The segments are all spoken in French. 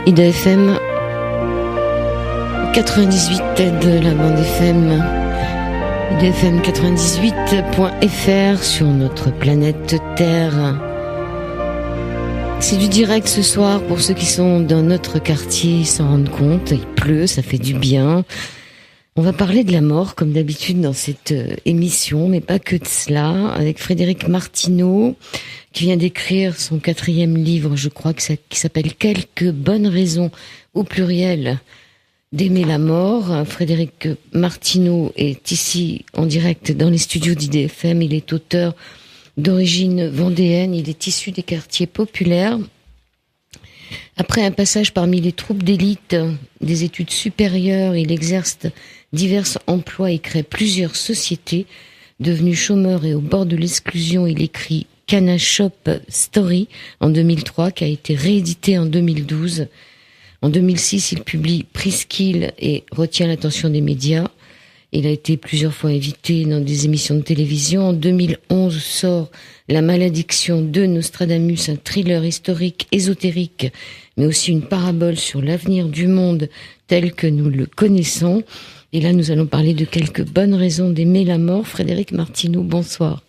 IDFM 98 de la bande FM, idfm98.fr sur notre planète Terre. C'est du direct ce soir pour ceux qui sont dans notre quartier, ils s'en rendent compte, il pleut, ça fait du bien. On va parler de la mort comme d'habitude dans cette émission, mais pas que de cela, avec Frédéric Martineau qui vient d'écrire son 4e livre, je crois qui s'appelle Quelques bonnes raisons au pluriel d'aimer la mort. Frédéric Martineau est ici en direct dans les studios d'IDFM. Il est auteur d'origine vendéenne. Il est issu des quartiers populaires. Après un passage parmi les troupes d'élite des études supérieures, il exerce divers emplois et crée plusieurs sociétés. Devenu chômeur et au bord de l'exclusion, il écrit Cana Shop Story en 2003, qui a été réédité en 2012. En 2006, il publie Presqu'île et retient l'attention des médias. Il a été plusieurs fois invité dans des émissions de télévision. En 2011 sort La malédiction de Nostradamus, un thriller historique, ésotérique, mais aussi une parabole sur l'avenir du monde tel que nous le connaissons. Et là, nous allons parler de quelques bonnes raisons d'aimer la mort. Frédéric Martineau, bonsoir.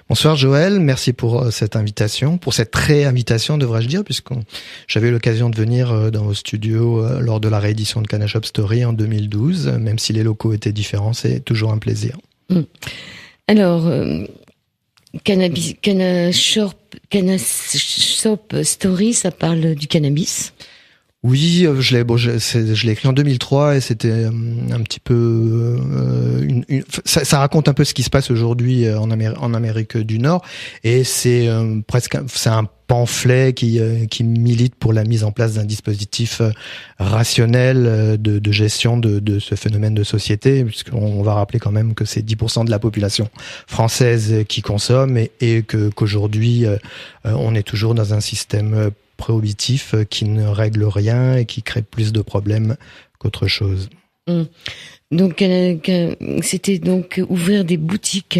Bonsoir Joël, merci pour cette invitation, pour cette réinvitation devrais-je dire, puisque j'avais eu l'occasion de venir dans vos studios lors de la réédition de Cana Shop Story en 2012, même si les locaux étaient différents, c'est toujours un plaisir. Alors, Cana Shop Story, ça parle du cannabis. Oui, je l'ai écrit en 2003 et c'était un petit peu ça raconte un peu ce qui se passe aujourd'hui en Amérique du Nord et c'est un pamphlet qui milite pour la mise en place d'un dispositif rationnel de gestion de ce phénomène de société, puisqu'on va rappeler quand même que c'est 10% de la population française qui consomme et qu'aujourd'hui on est toujours dans un système prohibitif qui ne règle rien et qui crée plus de problèmes qu'autre chose. Donc c'était donc ouvrir des boutiques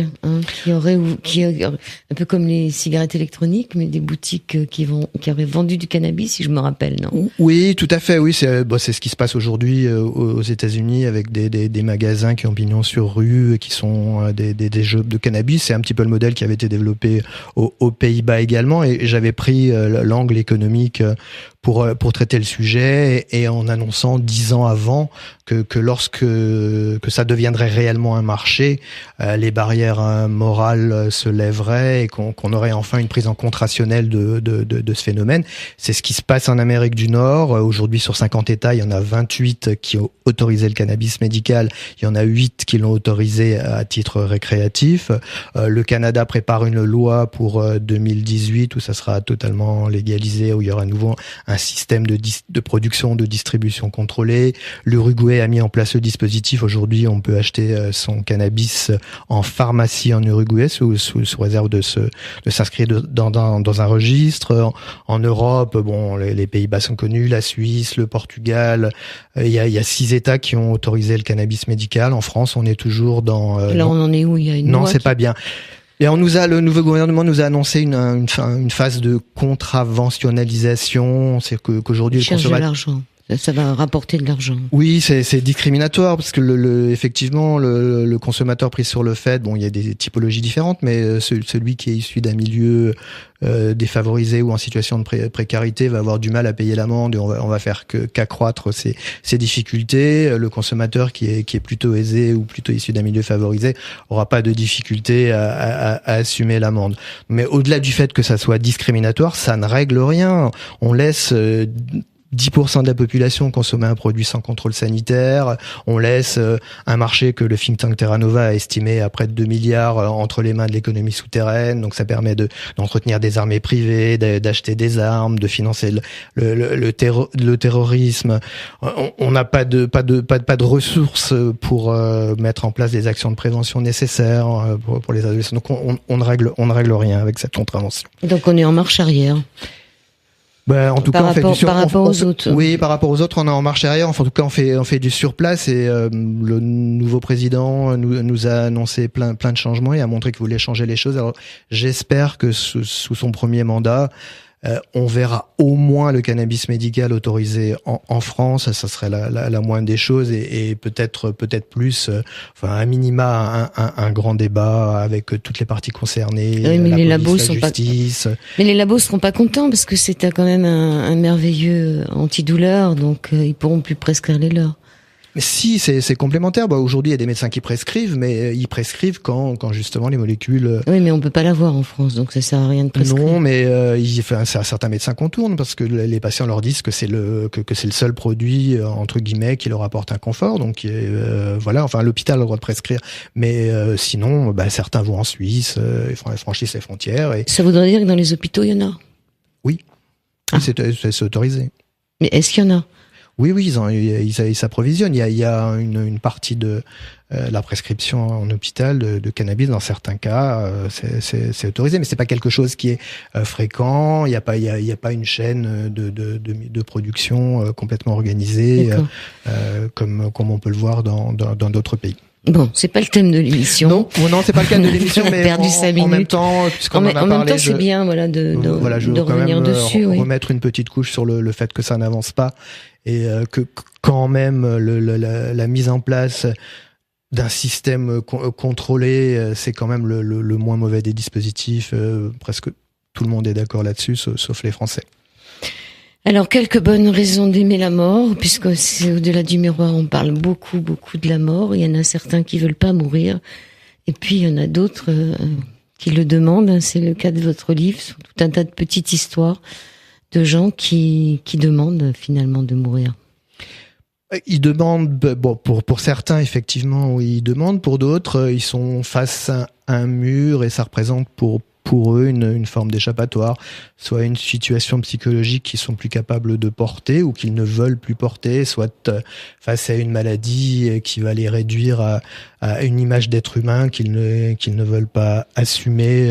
qui auraient un peu comme les cigarettes électroniques, mais des boutiques qui auraient vendu du cannabis, si je me rappelle, non? Oui, tout à fait. Oui, c'est ce qui se passe aujourd'hui aux États-Unis avec des magasins qui ont pignon sur rue, qui sont des jeux de cannabis. C'est un petit peu le modèle qui avait été développé aux Pays-Bas également. Et j'avais pris l'angle économique pour traiter le sujet et en annonçant 10 ans avant que lorsque ça deviendrait réellement un marché, les barrières morales se lèveraient et qu'on aurait enfin une prise en compte rationnelle de ce phénomène. C'est ce qui se passe en Amérique du Nord. Aujourd'hui, sur 50 États, il y en a 28 qui ont autorisé le cannabis médical. Il y en a 8 qui l'ont autorisé à titre récréatif. Le Canada prépare une loi pour 2018 où ça sera totalement légalisé, où il y aura à nouveau un système de production, de distribution contrôlée. L'Uruguay a mis en place le dispositif. Aujourd'hui, on peut acheter son cannabis en pharmacie en Uruguay sous réserve de s'inscrire dans un registre. En Europe, les Pays-Bas sont connus, la Suisse, le Portugal. Il y a 6 États qui ont autorisé le cannabis médical. En France, on est toujours dans... Là, on en est où? Il y a une non, loi c'est pas bien. Et le nouveau gouvernement nous a annoncé une phase de contraventionnalisation, c'est qu'aujourd'hui le consommateur de l'argent. Ça va rapporter de l'argent. Oui, c'est discriminatoire parce que effectivement le consommateur pris sur le fait, il y a des typologies différentes, mais celui qui est issu d'un milieu défavorisé ou en situation de précarité va avoir du mal à payer l'amende et on va faire qu'accroître ses difficultés. Le consommateur qui est plutôt aisé ou plutôt issu d'un milieu favorisé aura pas de difficulté à assumer l'amende. Mais au-delà du fait que ça soit discriminatoire, ça ne règle rien. On laisse 10% de la population consommer un produit sans contrôle sanitaire. On laisse un marché que le think tank Terra Nova a estimé à près de 2 milliards entre les mains de l'économie souterraine. Donc ça permet d'entretenir des armées privées, d'acheter des armes, de financer le terrorisme. On n'a pas de ressources pour mettre en place des actions de prévention nécessaires pour les adolescents. Donc on ne règle rien avec cette contravention. Donc on est en marche arrière. En tout cas, on fait par rapport aux autres. Oui, par rapport aux autres, on est en marche arrière. Enfin, en tout cas, on fait du surplace et le nouveau président nous a annoncé plein de changements et a montré qu'il voulait changer les choses. Alors, j'espère que sous son premier mandat, On verra au moins le cannabis médical autorisé en France, ça serait la moindre des choses, et peut-être plus, à minima un grand débat avec toutes les parties concernées, oui, mais la les police, labos la sont justice. Mais les labos seront pas contents parce que c'est quand même un merveilleux antidouleur, donc ils pourront plus prescrire les leurs. Mais si, c'est complémentaire. Aujourd'hui, il y a des médecins qui prescrivent, mais ils prescrivent quand justement les molécules. Oui, mais on peut pas l'avoir en France, donc ça sert à rien de prescrire. Non, mais certains médecins contournent parce que les patients leur disent que c'est le seul produit entre guillemets qui leur apporte un confort. Donc l'hôpital a le droit de prescrire, mais sinon, certains vont en Suisse, ils franchissent les frontières. Et ça voudrait dire que dans les hôpitaux, il y en a. Oui, c'est autorisé. Mais est-ce qu'il y en a? Oui, ils s'approvisionnent. Il y a une partie de la prescription en hôpital de cannabis dans certains cas, c'est autorisé, mais c'est pas quelque chose qui est fréquent. Il y a pas une chaîne de production complètement organisée comme on peut le voir dans d'autres pays. Bon, c'est pas le thème de l'émission. Non, c'est pas le thème de l'émission, mais perdu 5 minutes. En même temps, puisqu'on en a parlé, même temps, c'est bien, de revenir dessus, remettre une petite couche sur le fait que ça n'avance pas et que quand même la mise en place d'un système contrôlé, c'est quand même le moins mauvais des dispositifs. Presque tout le monde est d'accord là-dessus, sauf les Français. Alors, quelques bonnes raisons d'aimer la mort, puisque c'est au-delà du miroir, on parle beaucoup de la mort. Il y en a certains qui veulent pas mourir, et puis il y en a d'autres qui le demandent. C'est le cas de votre livre, sur tout un tas de petites histoires de gens qui demandent finalement de mourir. Ils demandent, pour certains effectivement, oui, ils demandent. Pour d'autres, ils sont face à un mur et ça représente pour eux une forme d'échappatoire, soit une situation psychologique qu'ils sont plus capables de porter ou qu'ils ne veulent plus porter, soit face à une maladie qui va les réduire à une image d'être humain qu'ils ne veulent pas assumer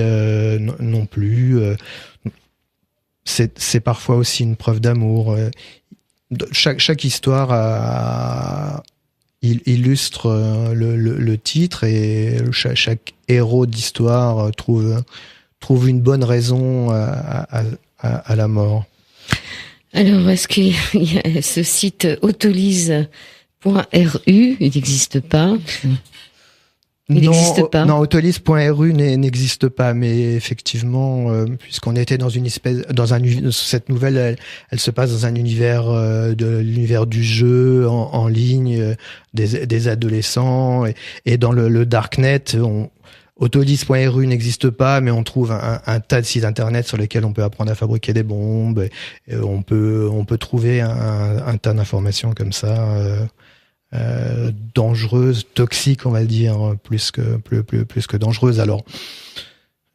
non plus. C'est parfois aussi une preuve d'amour. Chaque histoire illustre le titre et chaque héros d'histoire trouve une bonne raison à la mort. Alors, est-ce qu'il y a ce site autolise.ru? Il n'existe pas. N'existe pas. Non, autolise.ru n'existe pas, mais effectivement, puisqu'on était dans une espèce, cette nouvelle, elle se passe dans un univers l'univers du jeu en ligne, des adolescents, et dans le darknet, autolise.ru n'existe pas, mais on trouve un tas de sites internet sur lesquels on peut apprendre à fabriquer des bombes, et on peut trouver un tas d'informations comme ça. Dangereuse, toxique, on va dire, plus que dangereuse. Alors,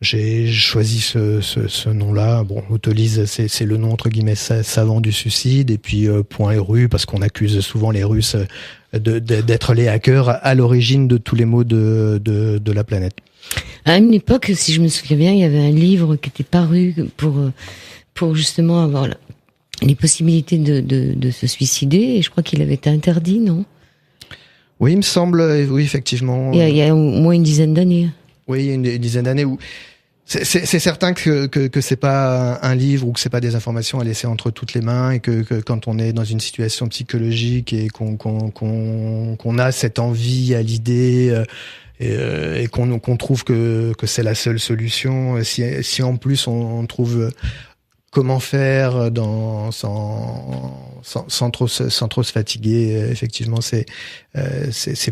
j'ai choisi ce nom-là. Bon, Autolise, c'est le nom entre guillemets savant du suicide, et puis .ru parce qu'on accuse souvent les Russes d'être les hackers à l'origine de tous les maux de la planète. À une époque, si je me souviens bien, il y avait un livre qui était paru pour justement avoir les possibilités de se suicider, et je crois qu'il avait été interdit, non? Oui, il me semble, oui, effectivement. Il y a au moins une dizaine d'années. Oui, il y a une dizaine d'années où c'est certain que c'est pas un livre ou que c'est pas des informations à laisser entre toutes les mains, et que quand on est dans une situation psychologique et qu'on a cette envie à l'idée et qu'on trouve que c'est la seule solution, si en plus on trouve comment faire sans trop se fatiguer. Effectivement, c'est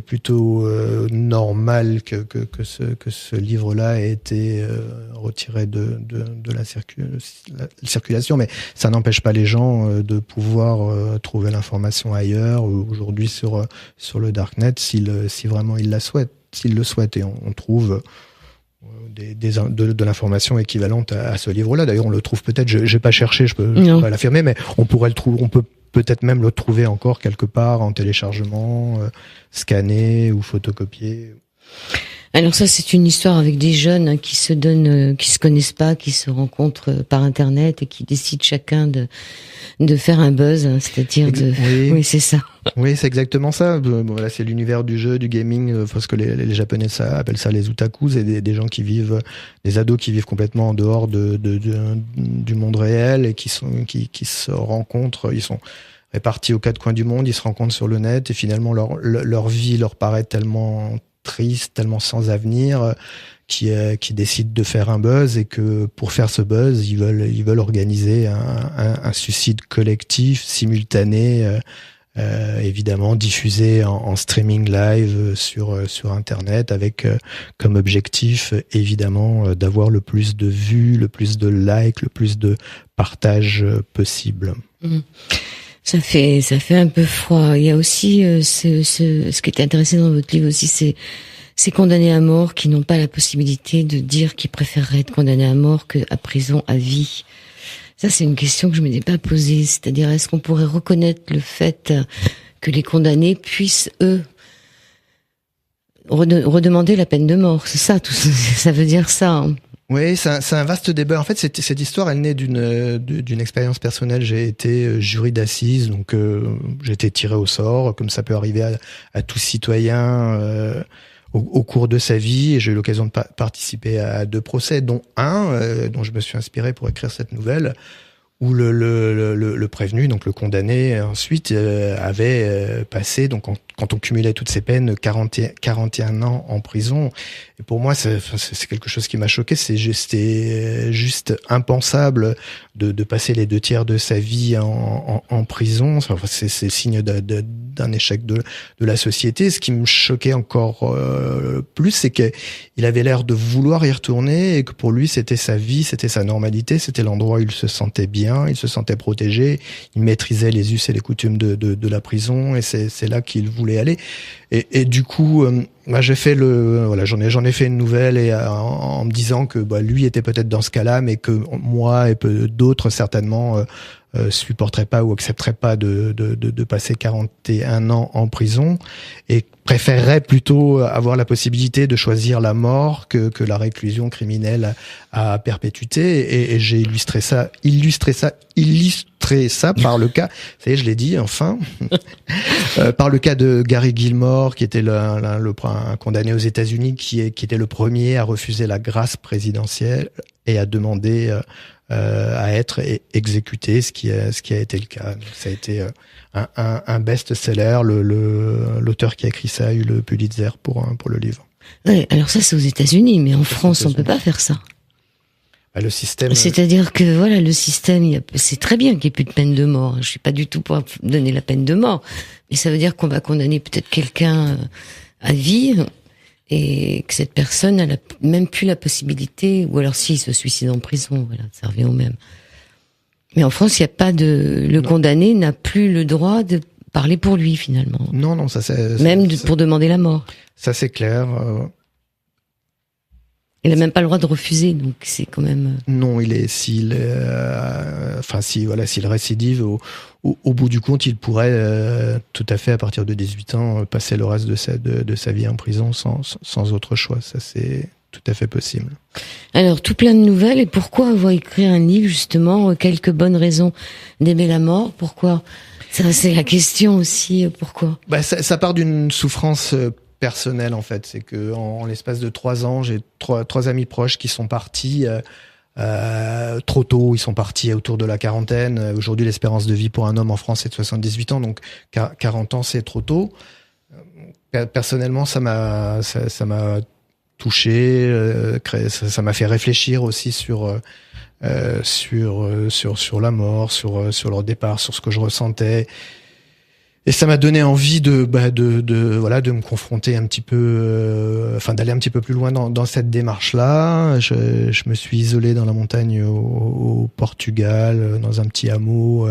plutôt normal que ce livre-là ait été retiré de la circulation, mais ça n'empêche pas les gens de pouvoir trouver l'information ailleurs, aujourd'hui sur le darknet, si vraiment ils le souhaitent, et on trouve de l'information équivalente à ce livre-là. D'ailleurs, on le trouve peut-être, j'ai pas cherché, je peux pas l'affirmer, mais on pourrait le trouver, on peut peut-être même le trouver encore quelque part en téléchargement, scanné ou photocopié. Alors ça, c'est une histoire avec des jeunes qui se donnent, qui se connaissent pas, qui se rencontrent par Internet et qui décident chacun de faire un buzz, c'est-à-dire oui, c'est ça. Oui, c'est exactement ça. Bon, là, c'est l'univers du jeu, du gaming, parce que les Japonais appellent ça les otakus, et des gens qui vivent, des ados qui vivent complètement en dehors du monde réel et qui se rencontrent. Ils sont répartis aux quatre coins du monde, ils se rencontrent sur le net et finalement leur vie leur paraît tellement triste, tellement sans avenir, qui décident de faire un buzz, et que pour faire ce buzz, ils veulent organiser un suicide collectif simultané, évidemment diffusé en streaming live sur Internet, avec comme objectif évidemment d'avoir le plus de vues, le plus de likes, le plus de partages possible. Ça fait un peu froid. Il y a aussi ce qui est intéressant dans votre livre aussi, c'est ces condamnés à mort qui n'ont pas la possibilité de dire qu'ils préféreraient être condamnés à mort qu'à prison à vie. Ça, c'est une question que je ne m'étais pas posée. C'est-à-dire, est-ce qu'on pourrait reconnaître le fait que les condamnés puissent, eux, redemander la peine de mort? C'est ça, tout ça, ça veut dire ça. Hein. Oui, c'est un vaste débat. En fait, cette histoire, elle naît d'une expérience personnelle. J'ai été jury d'assises, donc j'ai été tiré au sort, comme ça peut arriver à tout citoyen au cours de sa vie. Et j'ai eu l'occasion de participer à 2 procès, dont un dont je me suis inspiré pour écrire cette nouvelle, où le prévenu, donc le condamné, ensuite avait passé, donc quand on cumulait toutes ces peines, 41 ans en prison. Et pour moi, c'est quelque chose qui m'a choqué. C'était juste impensable de passer les 2/3 de sa vie en prison. Enfin, c'est signe d'un échec de la société. Ce qui me choquait encore plus, c'est qu'il avait l'air de vouloir y retourner, et que pour lui, c'était sa vie, c'était sa normalité, c'était l'endroit où il se sentait bien, il se sentait protégé, il maîtrisait les us et les coutumes de la prison, et c'est là qu'il voulait aller. Et du coup, j'ai fait j'en ai fait une nouvelle, et en me disant que lui était peut-être dans ce cas-là, mais que moi et d'autres certainement supporteraient pas ou accepteraient pas de passer 41 ans en prison, et préféreraient plutôt avoir la possibilité de choisir la mort que la réclusion criminelle à perpétuité. Et j'ai illustré ça par le cas, ça y est, je l'ai dit enfin, par le cas de Gary Gilmore, qui était un condamné aux États-Unis, qui était le premier à refuser la grâce présidentielle et à demander à être exécuté, ce qui a été le cas. Donc, ça a été un best-seller. L'auteur qui a écrit ça a eu le Pulitzer pour le livre. Ouais, alors ça, c'est aux États-Unis, mais en France, on peut pas faire ça. Le système. C'est-à-dire que voilà, le système, c'est très bien qu'il n'y ait plus de peine de mort. Je suis pas du tout pour donner la peine de mort, mais ça veut dire qu'on va condamner peut-être quelqu'un à vie, et que cette personne n'a même plus la possibilité, ou alors s'il se suicide en prison, voilà, ça revient au même. Mais en France, il n'y a pas le condamné n'a plus le droit de parler pour lui finalement. Non, ça c'est même pour demander la mort. Ça c'est clair. Il n'a même pas le droit de refuser, donc c'est quand même. Non, s'il récidive, au bout du compte, il pourrait tout à fait, à partir de 18 ans, passer le reste de sa vie en prison sans autre choix. Ça, c'est tout à fait possible. Alors, tout plein de nouvelles. Et pourquoi avoir écrit un livre, justement, quelques bonnes raisons d'aimer la mort? Pourquoi? Ça, c'est la question aussi. Pourquoi? Ça part d'une souffrance personnelle, en fait. C'est que en l'espace de 3 ans, j'ai trois amis proches qui sont partis trop tôt. Ils sont partis autour de la quarantaine. Aujourd'hui, l'espérance de vie pour un homme en France est de 78 ans, donc 40 ans, c'est trop tôt. Personnellement, ça m'a touché, ça m'a fait réfléchir aussi sur la mort, sur leur départ, sur ce que je ressentais. Et ça m'a donné envie de me confronter un petit peu, d'aller un petit peu plus loin dans cette démarche-là. Je me suis isolé dans la montagne au Portugal, dans un petit hameau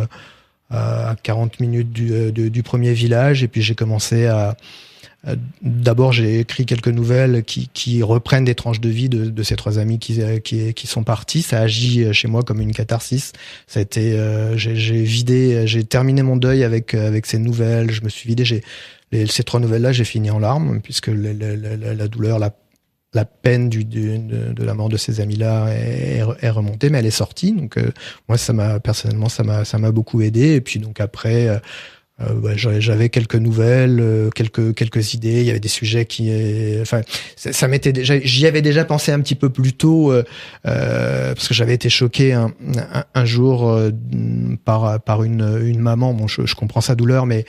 à 40 minutes du premier village, et puis j'ai commencé d'abord, j'ai écrit quelques nouvelles qui reprennent des tranches de vie de ces 3 amis qui sont partis. Ça agit chez moi comme une catharsis. Ça a été, j'ai terminé mon deuil avec ces nouvelles. Je me suis vidé. Ces 3 nouvelles-là, j'ai fini en larmes, puisque la douleur, la peine de la mort de ces amis-là est remontée, mais elle est sortie. Donc moi, personnellement, ça m'a beaucoup aidé. Et puis donc après, j'avais quelques nouvelles, quelques idées. Il y avait des sujets ça m'était déjà, j'y avais déjà pensé un petit peu plus tôt, parce que j'avais été choqué un jour par une maman. Bon, je comprends sa douleur, mais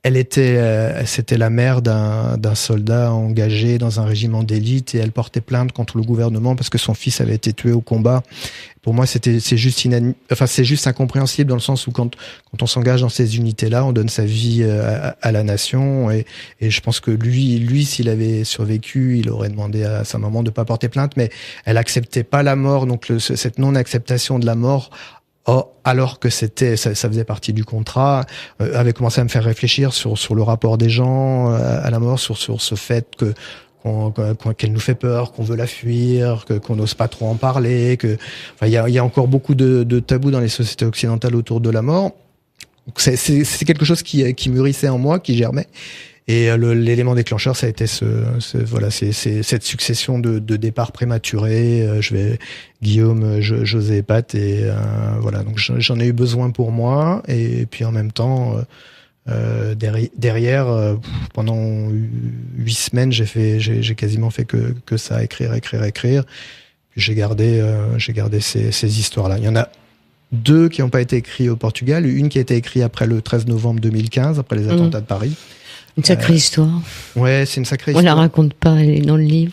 c'était la mère d'un soldat engagé dans un régiment d'élite et elle portait plainte contre le gouvernement parce que son fils avait été tué au combat. Pour moi, c'est juste incompréhensible dans le sens où quand on s'engage dans ces unités-là, on donne sa vie à la nation et je pense que lui, s'il avait survécu, il aurait demandé à sa maman de pas porter plainte, mais elle acceptait pas la mort, donc cette non-acceptation de la mort. Alors que ça faisait partie du contrat, avait commencé à me faire réfléchir sur le rapport des gens à la mort, sur ce fait qu'elle nous fait peur, qu'on veut la fuir, qu'on n'ose pas trop en parler, il y a encore beaucoup de tabous dans les sociétés occidentales autour de la mort. Donc c'est quelque chose qui mûrissait en moi, qui germait. Et l'élément déclencheur, ça a été cette succession de départs prématurés. Guillaume, José et Pat, et voilà. Donc j'en ai eu besoin pour moi, et puis en même temps, derrière, pendant 8 semaines, j'ai quasiment fait que ça, écrire. Puis j'ai gardé ces histoires-là. Il y en a 2 qui n'ont pas été écrits au Portugal, une qui a été écrite après le 13 novembre 2015, après les attentats de Paris. Une sacrée histoire. Ouais, c'est une sacrée histoire. On la raconte pas, elle est dans le livre.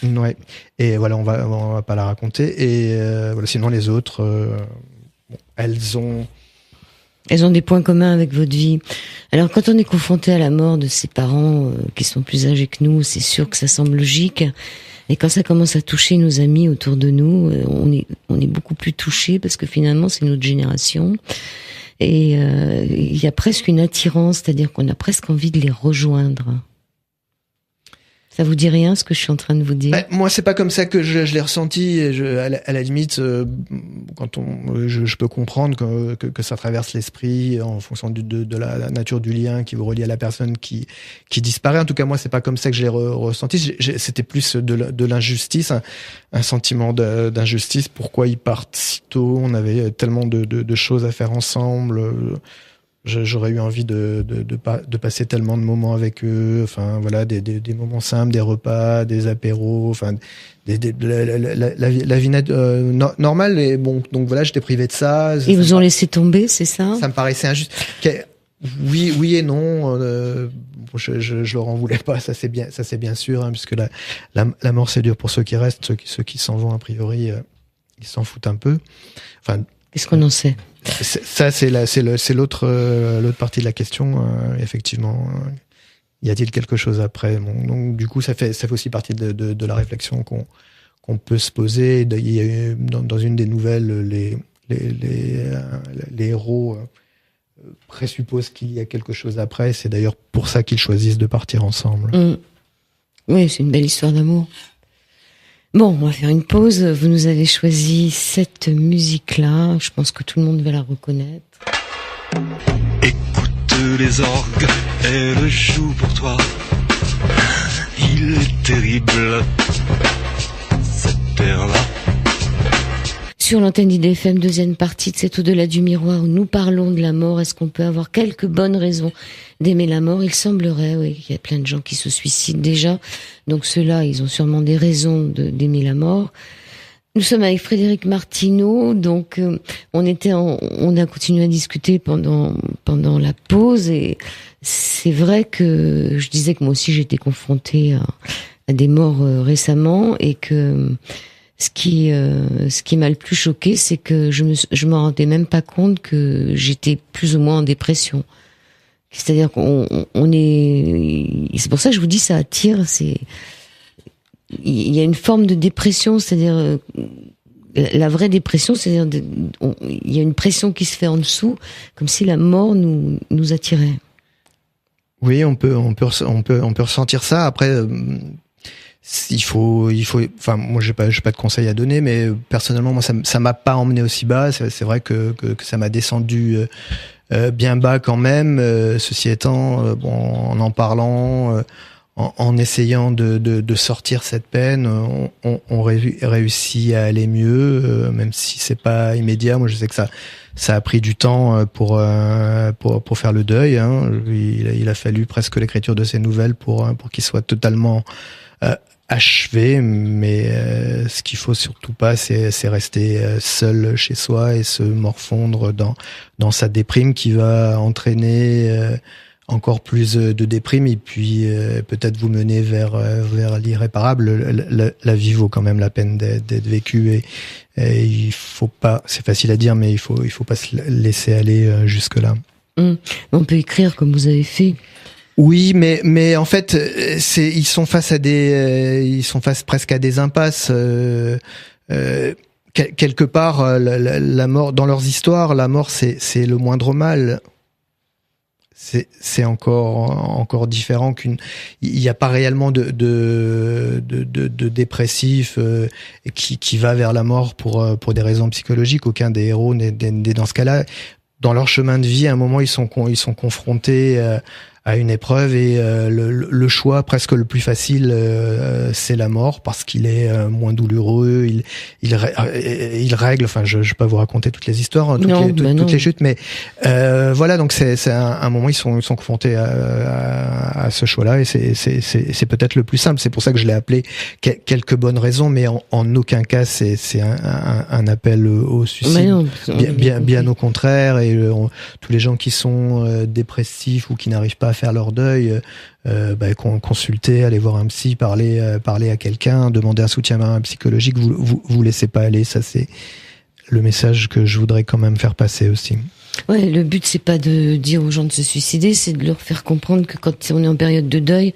Ouais. Et voilà, on va pas la raconter. Et voilà, sinon les autres, elles ont des points communs avec votre vie. Alors, quand on est confronté à la mort de ses parents qui sont plus âgés que nous, c'est sûr que ça semble logique. Et quand ça commence à toucher nos amis autour de nous, on est beaucoup plus touchés parce que finalement, c'est notre génération. Et il y a presque une attirance, c'est-à-dire qu'on a presque envie de les rejoindre. Ça vous dit rien, ce que je suis en train de vous dire? Moi, c'est pas comme ça que je l'ai ressenti. À la limite, quand je peux comprendre que ça traverse l'esprit en fonction de la nature du lien qui vous relie à la personne qui disparaît. En tout cas, moi, c'est pas comme ça que je l'ai ressenti. C'était plus de l'injustice, un sentiment d'injustice. Pourquoi ils partent si tôt? On avait tellement de choses à faire ensemble. J'aurais eu envie de passer tellement de moments avec eux, enfin voilà, des moments simples, des repas, des apéros, enfin la vie normale. Et bon, donc voilà, j'étais privé de ça. Ils vous ont laissé tomber, c'est ça? Ça me paraissait injuste. Oui et non. Je leur en voulais pas, ça c'est bien sûr, hein, puisque la mort c'est dur pour ceux qui restent, ceux qui s'en vont a priori, ils s'en foutent un peu. Enfin, qu'est-ce qu'on en sait? Ça, c'est l'autre partie de la question, effectivement. Y a-t-il quelque chose après? Bon, donc, du coup, ça fait aussi partie de la réflexion qu'on peut se poser. Il y a eu, dans une des nouvelles, les héros présupposent qu'il y a quelque chose après. C'est d'ailleurs pour ça qu'ils choisissent de partir ensemble. Oui, c'est une belle histoire d'amour. Bon, on va faire une pause. Vous nous avez choisi cette musique-là. Je pense que tout le monde va la reconnaître. Écoute les orgues, elle joue pour toi. Il est terrible, cette terre-là. Sur l'antenne d'IDFM, deuxième partie de cet Au-delà du miroir où nous parlons de la mort. Est-ce qu'on peut avoir quelques bonnes raisons d'aimer la mort? Il semblerait, oui, qu'il y a plein de gens qui se suicident déjà. Donc ceux-là, ils ont sûrement des raisons d'aimer la mort. Nous sommes avec Frédéric Martineau, donc on a continué à discuter pendant la pause et c'est vrai que je disais que moi aussi j'étais confrontée à des morts récemment et que ce qui m'a le plus choqué, c'est que je m'en rendais même pas compte que j'étais plus ou moins en dépression. C'est-à-dire c'est pour ça que je vous dis ça attire, il y a une forme de dépression, c'est-à-dire la vraie dépression, c'est-à-dire il y a une pression qui se fait en dessous, comme si la mort nous attirait. Oui, on peut ressentir ça. Après, il faut. Enfin, moi, j'ai pas de conseils à donner, mais personnellement, moi, ça m'a pas emmené aussi bas. C'est vrai que ça m'a descendu bien bas quand même. Ceci étant, bon, en parlant, en essayant de sortir cette peine, on réussit à aller mieux, même si c'est pas immédiat. Moi, je sais que ça a pris du temps pour faire le deuil. Hein. Il a fallu presque l'écriture de ces nouvelles pour qu'il soit totalement achevé. Mais ce qu'il faut surtout pas, c'est rester seul chez soi et se morfondre dans sa déprime qui va entraîner encore plus de déprime et puis peut-être vous mener vers l'irréparable. La vie vaut quand même la peine d'être vécue et il faut pas, c'est facile à dire, mais il faut pas se laisser aller jusque là. On peut écrire comme vous avez fait. Oui, mais en fait, ils sont face presque à des impasses. Quelque part, la mort dans leurs histoires, la mort c'est le moindre mal. C'est encore différent il n'y a pas réellement de dépressif qui va vers la mort pour des raisons psychologiques. Aucun des héros n'est dans ce cas-là. Dans leur chemin de vie, à un moment, ils sont confrontés à une épreuve et le choix presque le plus facile, c'est la mort parce qu'il est moins douloureux. Il règle. Enfin, je vais pas vous raconter toutes les histoires, toutes les chutes, mais voilà. Donc c'est un moment, ils sont confrontés à ce choix-là et c'est peut-être le plus simple. C'est pour ça que je l'ai appelé quelques bonnes raisons, mais en aucun cas c'est un appel au suicide. Bien au contraire. Et tous les gens qui sont dépressifs ou qui n'arrivent pas à faire leur deuil, consulter, aller voir un psy, parler à quelqu'un, demander un soutien psychologique, vous laissez pas aller. Ça, c'est le message que je voudrais quand même faire passer aussi. Ouais, le but c'est pas de dire aux gens de se suicider, c'est de leur faire comprendre que quand on est en période de deuil,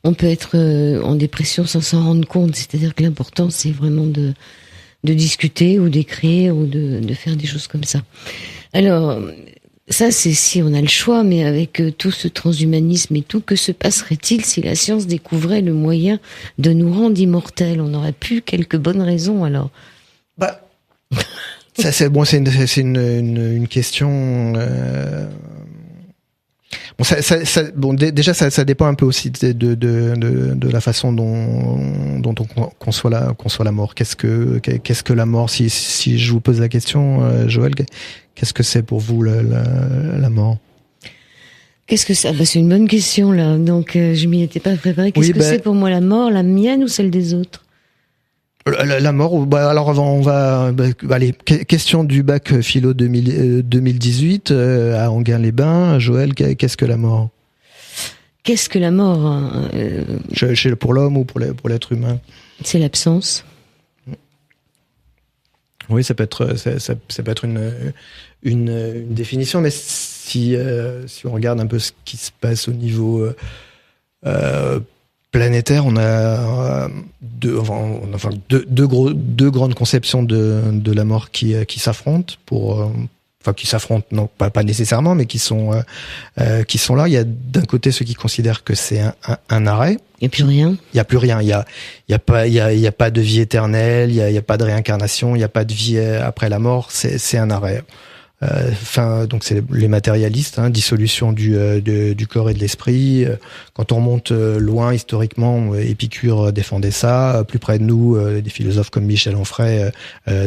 on peut être en dépression sans s'en rendre compte. C'est-à-dire que l'important c'est vraiment de discuter ou d'écrire ou de faire des choses comme ça. Alors, ça, c'est si on a le choix, mais avec tout ce transhumanisme et tout, que se passerait-il si la science découvrait le moyen de nous rendre immortels? On aurait plus quelques bonnes raisons, alors. Ça, c'est une question. Déjà, ça dépend un peu aussi de la façon dont on conçoit la mort. Qu'est-ce que la mort? Si je vous pose la question, Joël, qu'est-ce que c'est pour vous la mort? Qu'est-ce que ça? C'est une bonne question là. Donc je m'y étais pas préparé. Qu'est-ce que c'est pour moi la mort, la mienne ou celle des autres? La mort, alors on va allez, question du bac philo 2018 à Enghien-les-Bains. Joël, qu'est-ce que la mort? Qu'est-ce que la mort? Pour l'homme ou pour l'être humain? C'est l'absence. Oui, ça peut être une définition, mais si on regarde un peu ce qui se passe au niveau planétaire, on a deux grandes conceptions de la mort qui s'affrontent qui s'affrontent, non, pas nécessairement, mais qui sont là. Il y a d'un côté ceux qui considèrent que c'est un arrêt. Il y a plus rien. Il y a plus rien. Il y a pas de vie éternelle. Il y a pas de réincarnation. Il y a pas de vie après la mort. C'est un arrêt. Donc c'est les matérialistes, dissolution du corps et de l'esprit. Quand on remonte loin historiquement, Épicure défendait ça. Plus près de nous, des philosophes comme Michel Onfray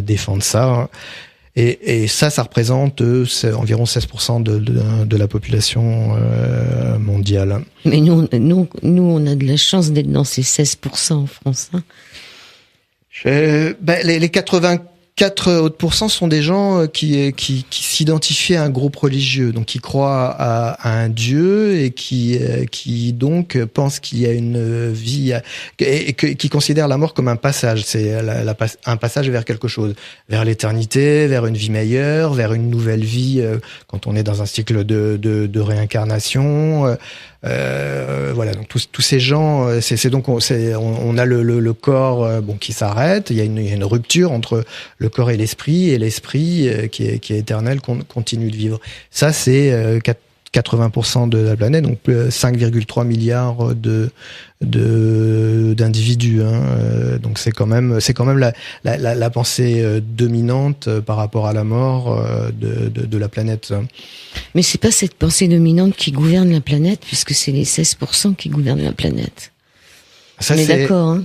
défendent ça. Et ça représente environ 16% de la population mondiale. Mais nous, on a de la chance d'être dans ces 16% en France. Les 84 autres pourcents sont des gens qui s'identifient à un groupe religieux, donc qui croient à un dieu et qui donc pensent qu'il y a une vie et qui considèrent la mort comme un passage. C'est un passage vers quelque chose, vers l'éternité, vers une vie meilleure, vers une nouvelle vie quand on est dans un cycle de réincarnation. Voilà, donc tous ces gens, on a le corps qui s'arrête. Il y a une rupture entre le corps et l'esprit qui est éternel continue de vivre. Ça c'est 80% de la planète, donc 5,3 milliards d'individus. Donc c'est quand même la pensée dominante par rapport à la mort de la planète. Mais c'est pas cette pensée dominante qui gouverne la planète, puisque c'est les 16% qui gouvernent la planète. Ça, on est d'accord, hein.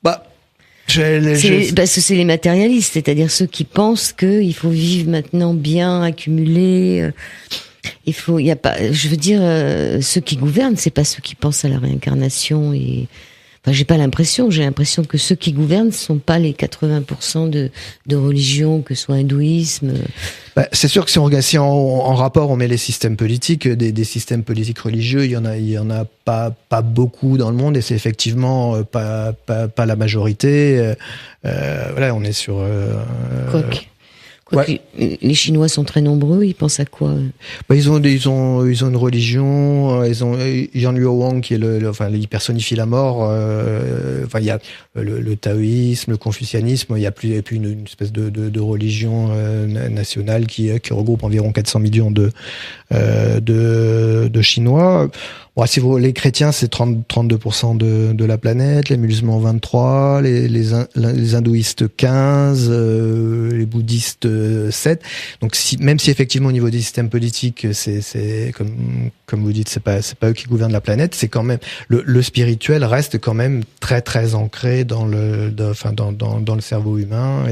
Bah, parce que c'est les matérialistes, c'est-à-dire ceux qui pensent qu'il faut vivre maintenant bien, accumuler. Il y a pas, je veux dire, ceux qui gouvernent, c'est pas ceux qui pensent à la réincarnation et. Enfin, j'ai l'impression que ceux qui gouvernent ne sont pas les 80% de religion, que ce soit hindouisme. Bah, c'est sûr que si on regarde, en rapport, on met les systèmes politiques, des systèmes politiques religieux, il y en a pas beaucoup dans le monde et c'est effectivement pas la majorité. Voilà, on est sur. Quoique les Chinois sont très nombreux, ils pensent à quoi? Bah, ils ont une religion, ils ont Yan Luowang qui est il personnifie la mort. Enfin, il y a le taoïsme, le confucianisme, il y a plus une espèce de religion nationale qui regroupe environ 400 millions de Chinois. Bon, si les chrétiens, c'est 32% de la planète, les musulmans 23, les hindouistes 15, les bouddhistes 7. Donc même si effectivement au niveau des systèmes politiques, c'est comme vous dites, c'est pas eux qui gouvernent la planète, c'est quand même le spirituel reste quand même très très ancré dans le cerveau humain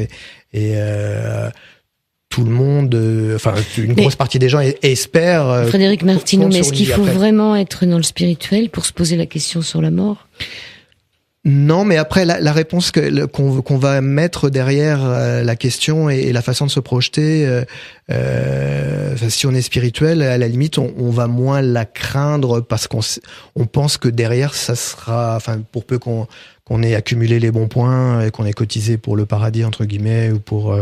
et tout le monde, une grosse partie des gens espèrent. Frédéric Martineau, mais est-ce qu'il faut vraiment être dans le spirituel pour se poser la question sur la mort? Non, mais après la réponse qu'on va mettre derrière la question et la façon de se projeter, si on est spirituel, à la limite, on va moins la craindre parce qu'on pense que derrière, ça sera, pour peu qu'on ait accumulé les bons points et qu'on ait cotisé pour le paradis entre guillemets ou pour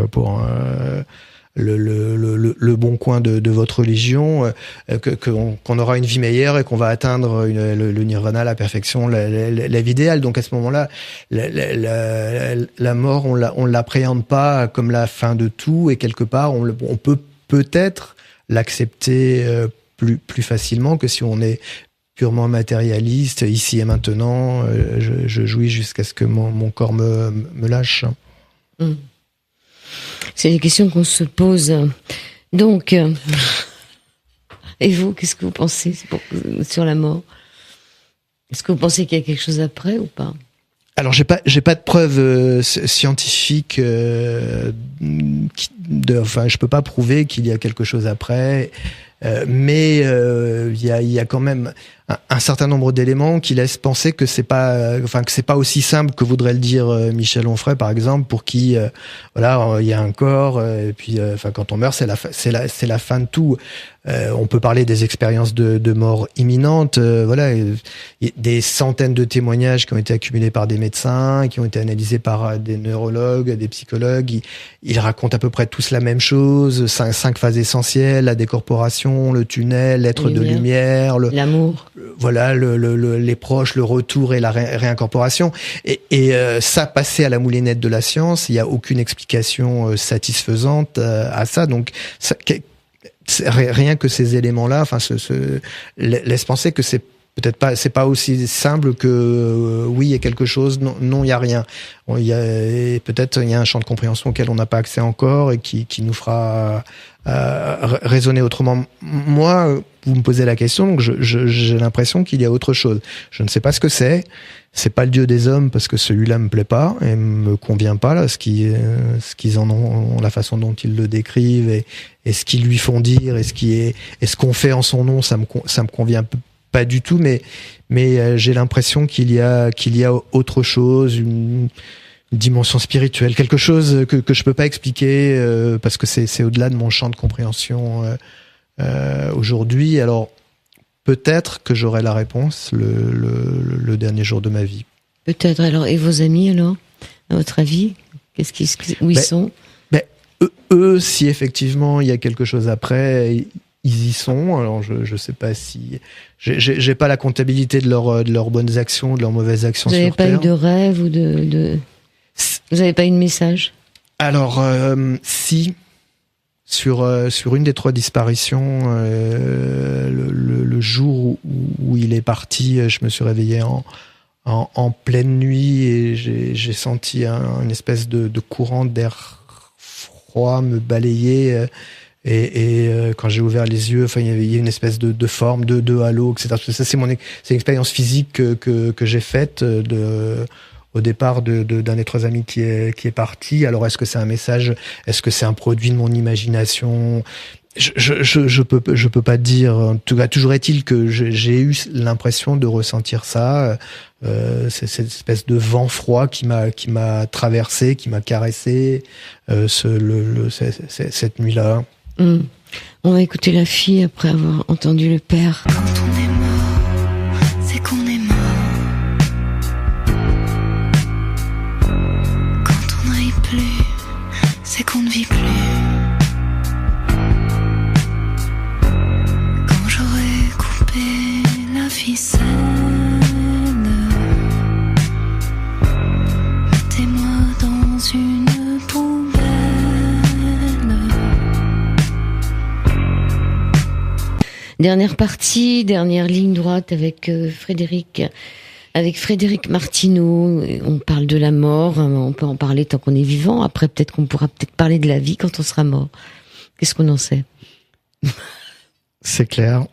le bon coin de votre religion, qu'on aura une vie meilleure et qu'on va atteindre le nirvana, la perfection, la vie idéale. Donc à ce moment-là, la mort, on l'appréhende pas comme la fin de tout et quelque part, on peut peut-être l'accepter plus facilement que si on est purement matérialiste, ici et maintenant, je jouis jusqu'à ce que mon corps me lâche. Mmh. C'est des questions qu'on se pose. Donc, et vous, qu'est-ce que vous pensez sur la mort? Est-ce que vous pensez qu'il y a quelque chose après ou pas? Alors, j'ai pas de preuves scientifiques. Je peux pas prouver qu'il y a quelque chose après. Mais il y a quand même un certain nombre d'éléments qui laissent penser que c'est pas aussi simple que voudrait le dire Michel Onfray par exemple, pour qui il y a un corps et puis quand on meurt c'est la fin de tout. On peut parler des expériences de mort imminente. Il y a des centaines de témoignages qui ont été accumulés par des médecins, qui ont été analysés par des neurologues, des psychologues. Ils racontent à peu près tous la même chose. 5 phases essentielles: la décorporation, le tunnel, l'être de lumière, l'amour. Voilà, les proches, le retour et la réincorporation. Et ça, passé à la moulinette de la science, il n'y a aucune explication satisfaisante à ça. Donc, rien que ces éléments-là, laissent penser que c'est peut-être pas, c'est pas aussi simple que oui, il y a quelque chose, non, il y a rien. Peut-être il y a un champ de compréhension auquel on n'a pas accès encore et qui nous fera raisonner autrement. Moi, vous me posez la question, donc j'ai l'impression qu'il y a autre chose. Je ne sais pas ce que c'est. C'est pas le Dieu des hommes parce que celui-là me plaît pas et me convient pas là, ce qu'ils en ont, la façon dont ils le décrivent et ce qu'ils lui font dire et ce qu'on fait en son nom, ça me convient pas du tout, mais j'ai l'impression qu'il y a autre chose, une dimension spirituelle, quelque chose que je peux pas expliquer parce que c'est au-delà de mon champ de compréhension aujourd'hui. Alors peut-être que j'aurai la réponse le dernier jour de ma vie. Peut-être. Alors, et vos amis alors, à votre avis, où ils sont? Eux, si effectivement il y a quelque chose après, ils y sont. Alors je sais pas si j'ai pas la comptabilité de leurs bonnes actions, de leurs mauvaises actions. Vous n'avez pas eu de rêve ou de vous n'avez pas eu de message? Alors si. Sur une des 3 disparitions, le jour où il est parti, je me suis réveillé en pleine nuit et j'ai senti une espèce de courant d'air froid me balayer. quand j'ai ouvert les yeux, enfin, il y a une espèce de forme, de halo, etc. Ça, c'est une expérience physique que j'ai faite au départ d'un des 3 amis qui est parti. Alors, est-ce que c'est un message? Est-ce que c'est un produit de mon imagination? Je peux pas dire. En tout cas, toujours est-il que j'ai eu l'impression de ressentir ça. C'est cette espèce de vent froid qui m'a traversé, qui m'a caressé cette nuit-là. On va écouter la fille après avoir entendu le père. Quand on est mort, c'est qu'on est mort. Quand on ne rit plus, c'est qu'on ne vit plus. Quand j'aurai coupé la ficelle, mettez-moi dans une poubelle. Dernière partie, dernière ligne droite avec Frédéric Martineau. On parle de la mort, on peut en parler tant qu'on est vivant. Après, peut-être qu'on pourra parler de la vie quand on sera mort. Qu'est-ce qu'on en sait? C'est clair.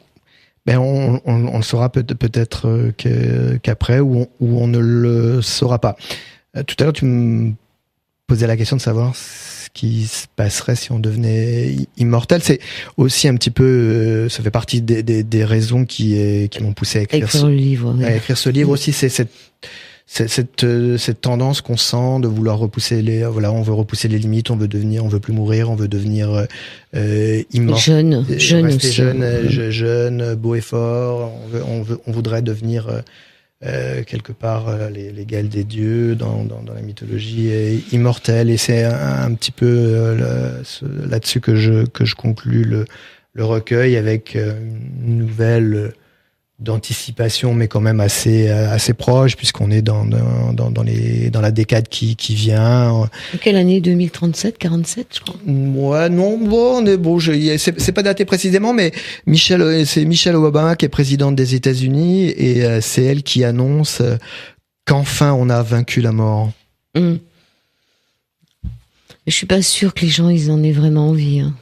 Ben on le saura peut-être qu'après, ou on ne le saura pas. Tout à l'heure, tu me posais la question de savoir ce qui se passerait si on devenait immortel. C'est aussi un petit peu, ça fait partie des raisons qui m'ont poussé à écrire le livre. À écrire ce livre aussi. C'est cette tendance qu'on sent de vouloir repousser on veut repousser les limites, on veut plus mourir, on veut devenir immortel. Jeune aussi. Jeune, beau et fort. On voudrait devenir quelque part l'égal des dieux dans la mythologie immortelle, et c'est un petit peu là-dessus que je conclus le recueil, avec une nouvelle d'anticipation, mais quand même assez proche, puisqu'on est dans la décade qui vient. Quelle année? 2037, 47, je crois. Ouais, non, bon, on est bon. C'est pas daté précisément, mais c'est Michelle Obama qui est présidente des États-Unis, et c'est elle qui annonce qu'enfin on a vaincu la mort. Je suis pas sûre que les gens ils en aient vraiment envie. Hein.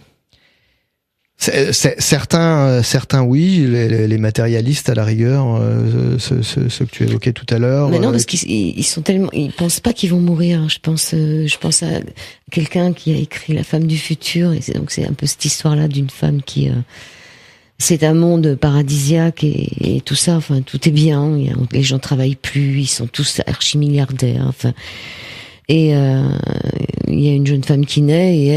Certains oui, les matérialistes à la rigueur, ceux que tu évoquais tout à l'heure. Mais non, parce qu'ils sont tellement, ils pensent pas qu'ils vont mourir. Je pense à quelqu'un qui a écrit La femme du futur, et c'est un peu cette histoire-là d'une femme qui, c'est un monde paradisiaque et tout ça. Enfin, tout est bien. Les gens travaillent plus, ils sont tous archi-milliardaires. Enfin, et il y a une jeune femme qui naît, et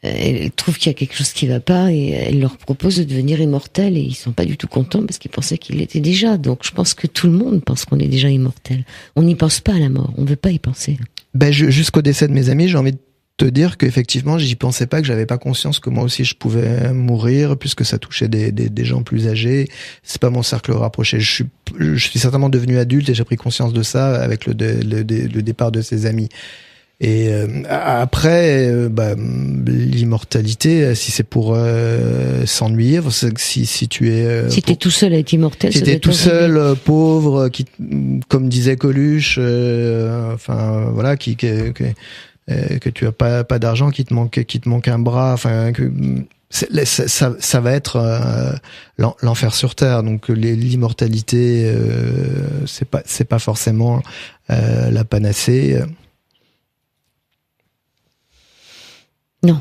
elle trouve qu'il y a quelque chose qui va pas, et elle leur propose de devenir immortel, et ils sont pas du tout contents parce qu'ils pensaient qu'ils l'étaient déjà. Donc je pense que tout le monde pense qu'on est déjà immortel. On n'y pense pas à la mort, on veut pas y penser. Jusqu'au décès de mes amis, j'ai envie de te dire qu'effectivement j'y pensais pas, que j'avais pas conscience que moi aussi je pouvais mourir, puisque ça touchait des gens plus âgés. C'est pas mon cercle rapproché. Je suis certainement devenu adulte, et j'ai pris conscience de ça avec le départ de ses amis. Et après, l'immortalité, si c'est pour s'ennuyer, si tu es si t'es tout seul à être immortel, si t'es tout seul, pauvre, qui, comme disait Coluche, enfin voilà, que tu as pas d'argent, qu'il te manque un bras, enfin que ça va être l'enfer sur terre. Donc l'immortalité, c'est pas forcément la panacée. Non.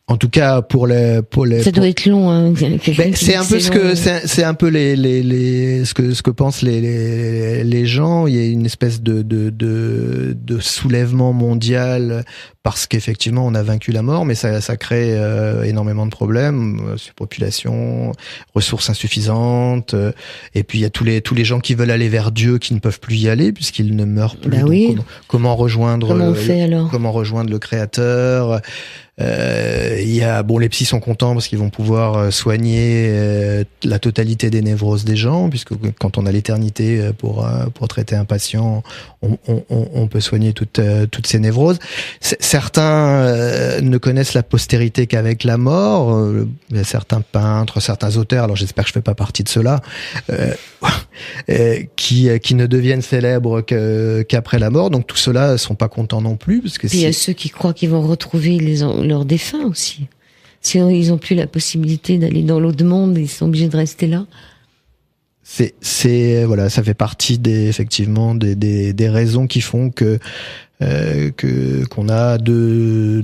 En tout cas, pour les. Ça doit être long, hein. C'est un peu c'est un peu ce que pensent les gens. Il y a une espèce de soulèvement mondial, parce qu'effectivement on a vaincu la mort, mais ça crée énormément de problèmes, surpopulation, ressources insuffisantes, et puis il y a tous les gens qui veulent aller vers Dieu, qui ne peuvent plus y aller puisqu'ils ne meurent plus. Bah oui. Comment rejoindre comment rejoindre le Créateur? Il y a les psys sont contents parce qu'ils vont pouvoir soigner la totalité des névroses des gens, puisque quand on a l'éternité pour traiter un patient, on peut soigner toutes ces névroses. Certains ne connaissent la postérité qu'avec la mort. Il y a certains peintres, certains auteurs, alors j'espère que je fais pas partie de ceux-là, qui ne deviennent célèbres qu'après la mort. Donc tout cela sont pas contents non plus, parce que Puis il y a ceux qui croient qu'ils vont retrouver leurs défunts aussi. Si ils ont plus la possibilité d'aller dans l'autre monde, ils sont obligés de rester là. Voilà, ça fait partie effectivement des raisons qui font qu'on a deux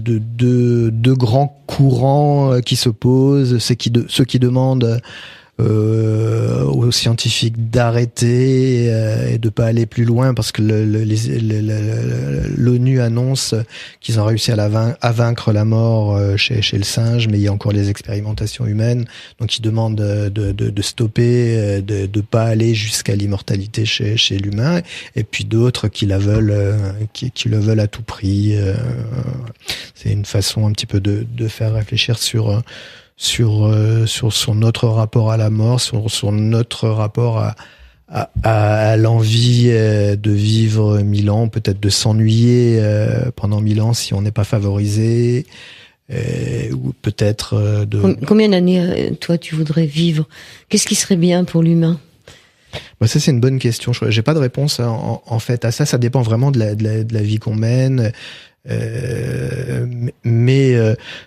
grands courants qui s'opposent. C'est ceux qui demandent aux scientifiques d'arrêter et de pas aller plus loin, parce que l'ONU annonce qu'ils ont réussi à vaincre la mort chez le singe, mais il y a encore les expérimentations humaines, donc ils demandent de stopper, de pas aller jusqu'à l'immortalité chez l'humain, et puis d'autres qui la veulent, qui le veulent à tout prix. C'est une façon un petit peu de faire réfléchir sur notre rapport à la mort, sur notre rapport à l'envie de vivre 1000 ans, peut-être de s'ennuyer pendant 1000 ans si on n'est pas favorisé, ou peut-être Combien d'années, toi, tu voudrais vivre? Qu'est-ce qui serait bien pour l'humain? Bah ça, c'est une bonne question. J'ai pas de réponse en fait à ça. Ça dépend vraiment de la vie qu'on mène. Mais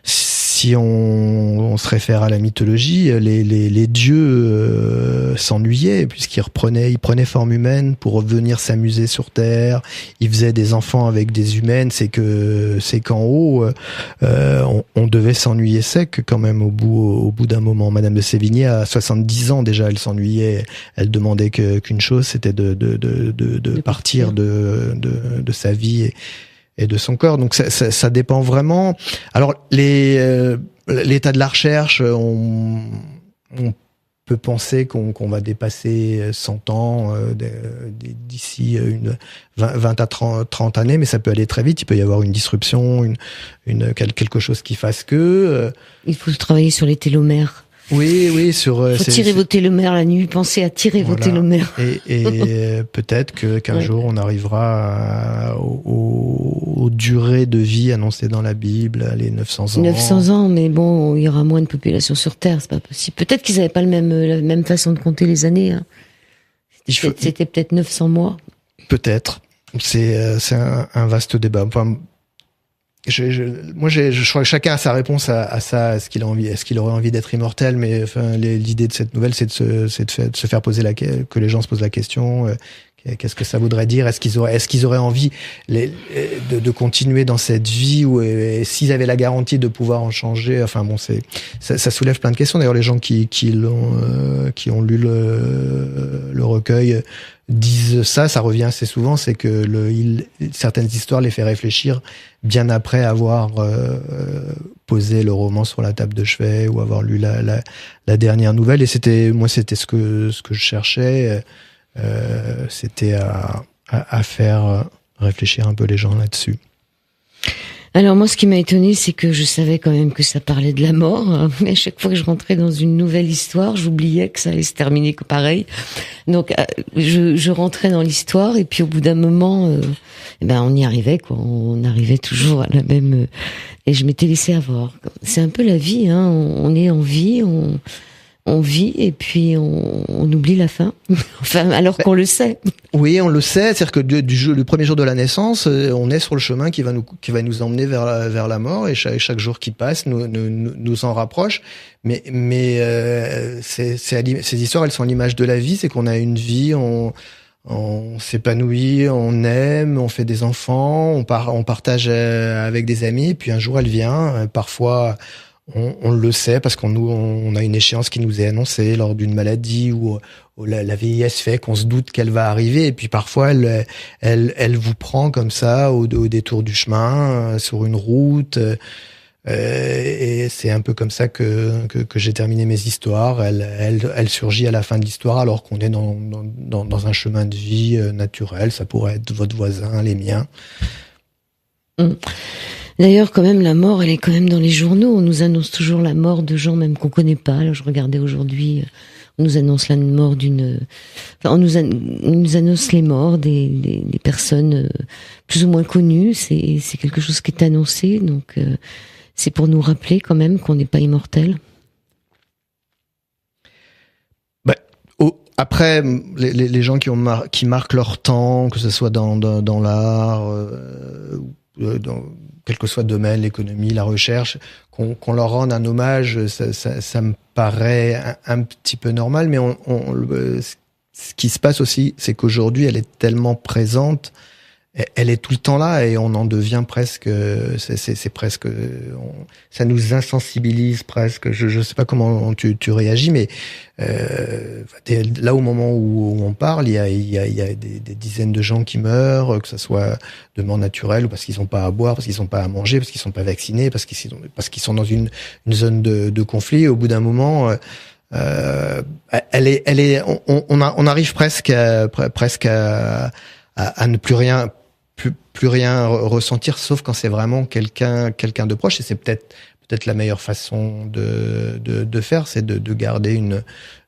si on se réfère à la mythologie, les dieux s'ennuyaient, puisqu'ils prenaient forme humaine pour venir s'amuser sur Terre. Ils faisaient des enfants avec des humaines. C'est qu'en haut, on devait s'ennuyer sec quand même au bout d'un moment. Madame de Sévigné, à 70 ans déjà, elle s'ennuyait. Elle demandait qu'une chose, c'était de partir de sa vie et de son corps. Donc ça dépend vraiment. Alors l'état de la recherche, on peut penser qu'on va dépasser 100 ans d'ici 20 à 30 années, mais ça peut aller très vite. Il peut y avoir une disruption, quelque chose qui fasse que... Il faut travailler sur les télomères. Oui, faut tirer vos télomères la nuit, pensez à tirer vos télomères. Et peut-être qu'un jour on arrivera aux durées de vie annoncées dans la Bible, les 900 ans. 900 ans, mais bon, il y aura moins de population sur Terre, c'est pas possible. Peut-être qu'ils n'avaient pas la même façon de compter les années. Hein. C'était peut-être 900 mois. Peut-être. C'est un vaste débat. Enfin, je crois que chacun a sa réponse à ça, est-ce qu'il aurait envie d'être immortel, mais enfin, l'idée de cette nouvelle, c'est de se faire poser que les gens se posent la question, qu'est-ce que ça voudrait dire, est-ce qu'ils auraient envie de continuer dans cette vie, ou s'ils avaient la garantie de pouvoir en changer. Enfin bon, ça soulève plein de questions. D'ailleurs, les gens qui ont lu le recueil disent ça revient assez souvent, c'est que certaines histoires les fait réfléchir bien après avoir posé le roman sur la table de chevet, ou avoir lu la dernière nouvelle. Et c'était ce que je cherchais, c'était à faire réfléchir un peu les gens là-dessus. Alors moi, ce qui m'a étonné, c'est que je savais quand même que ça parlait de la mort, hein, mais à chaque fois que je rentrais dans une nouvelle histoire, j'oubliais que ça allait se terminer pareil. Donc je rentrais dans l'histoire, et puis au bout d'un moment, on y arrivait, quoi. On arrivait toujours à la même. Et je m'étais laissé avoir. C'est un peu la vie, hein. On est en vie, on vit, et puis on oublie la fin. Enfin, alors qu'on le sait. Oui, on le sait. C'est-à-dire que le premier jour de la naissance, on est sur le chemin qui va nous emmener vers la mort, et chaque jour qui passe nous en rapproche. Mais ces histoires, elles sont l'image de la vie. C'est qu'on a une vie, on s'épanouit, on aime, on fait des enfants, on partage avec des amis. Puis un jour, elle vient. Parfois, on le sait parce on a une échéance qui nous est annoncée lors d'une maladie, ou la vieillesse fait qu'on se doute qu'elle va arriver, et puis parfois elle vous prend comme ça au détour du chemin, sur une route, et c'est un peu comme ça que j'ai terminé mes histoires. Elle surgit à la fin de l'histoire, alors qu'on est dans un chemin de vie naturel. Ça pourrait être votre voisin, les miens. D'ailleurs, quand même, la mort, elle est quand même dans les journaux. On nous annonce toujours la mort de gens même qu'on connaît pas. Là, je regardais aujourd'hui, on nous annonce la mort on nous annonce les morts des personnes plus ou moins connues. C'est quelque chose qui est annoncé, donc c'est pour nous rappeler quand même qu'on n'est pas immortel. après, les gens qui marquent leur temps, que ce soit dans l'art, dans quel que soit le domaine, l'économie, la recherche, qu'on leur rende un hommage, ça me paraît un petit peu normal, mais ce qui se passe aussi, c'est qu'aujourd'hui, elle est tellement présente, elle est tout le temps là et on en devient presque, c'est presque, ça nous insensibilise presque. Je sais pas comment tu réagis, mais là au moment où on parle, il y a des dizaines de gens qui meurent, que ce soit de mort naturelle ou parce qu'ils n'ont pas à boire, parce qu'ils n'ont pas à manger, parce qu'ils sont pas vaccinés, parce qu'ils sont dans une zone de conflit. Et au bout d'un moment, on arrive presque à ne plus rien ressentir, sauf quand c'est vraiment quelqu'un de proche. Et c'est peut-être la meilleure façon de faire, c'est de garder